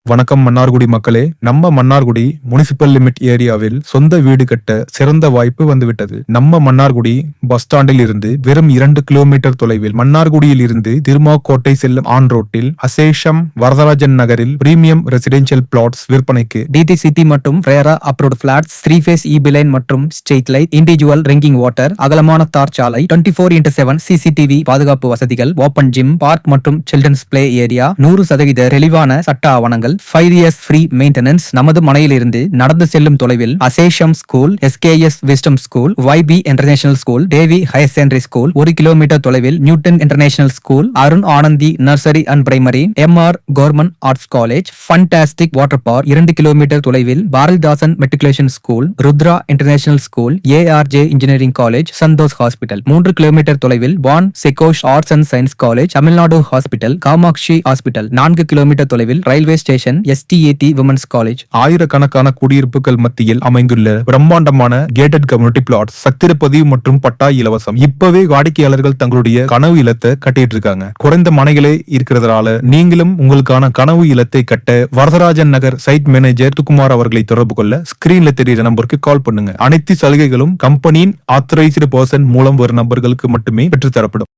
வணக்கம் மன்னார்குடி மக்களே. நம்ம மன்னார்குடி முனிசிபல் லிமிட் ஏரியாவில் சொந்த வீடு கட்ட சிறந்த வாய்ப்பு வந்துவிட்டது. நம்ம மன்னார்குடி பஸ் ஸ்டாண்டில் இருந்து வெறும் 2 கிலோமீட்டர் தொலைவில் மன்னார்குடியில் இருந்து திருமாக்கோட்டை செல்லும் ஆன் ரோட்டில் அசேஷம் வரதராஜன் நகரில் பிரீமியம் ரெசிடென்ஷியல் பிளாட்ஸ் விற்பனைக்கு. DTCT மற்றும் RERA approved flats, 3 phase EB line மற்றும் street light, individual drinking water, அகலமான தார் சாலை, 24x7 CCTV பாதுகாப்பு வசதிகள், ஓபன் ஜிம், பார்க் மற்றும் சில்ட்ரன்ஸ் பிளே ஏரியா, 100% தெளிவான சட்ட ஆவணங்கள், 5 years ஃப்ரீ மெயின்டெனன்ஸ். நமது மனையிலிருந்து நடந்து செல்லும் தொலைவில் அசேஷம் school, SKS wisdom school, YB international school, Devi higher secondary school, 1 kilometre தொலைவில் Newton international school, Arun Anandhi nursery and primary, MR government arts college, fantastic water park, 2 kilometre தொலைவில் Bharathidasan matriculation school, Rudra international school, ARJ engineering college, Santhosh hospital, 3 kilometre தொலைவில் Bon Secours arts and science college, Tamil Nadu hospital, Kamatchi hospital, 4 kilometre தொலைவில் railway station, STAT women's college. ஆயிரக்கணக்கான குடியிருப்புகள் மத்தியில் அமைந்துள்ள பிரம்மாண்டமான gated community plot, சத்திரப்பதிவு மற்றும் பட்டா இலவசம். இப்பவே வாடிக்கையாளர்கள் தங்களுடைய கனவு இல்லத்தை கட்டிட்டு இருக்காங்க. குறைந்த மனைகளே இருக்கிறதுனால நீங்களும் உங்களுக்கான கனவு இல்லத்தை கட்ட வரதராஜன் நகர் சைட் மேனேஜர் துக்குமார் அவர்களை தொடர்பு கொள்ள ஸ்கிரீன்ல தெரிகிற நம்பருக்கு கால் பண்ணுங்க. அனைத்து சலுகைகளும் கம்பெனியின் ஆத்தரைஸ்டு பர்சன் மூலம் வரும் நபர்களுக்கு மட்டுமே பெற்றுத்தரப்படும்.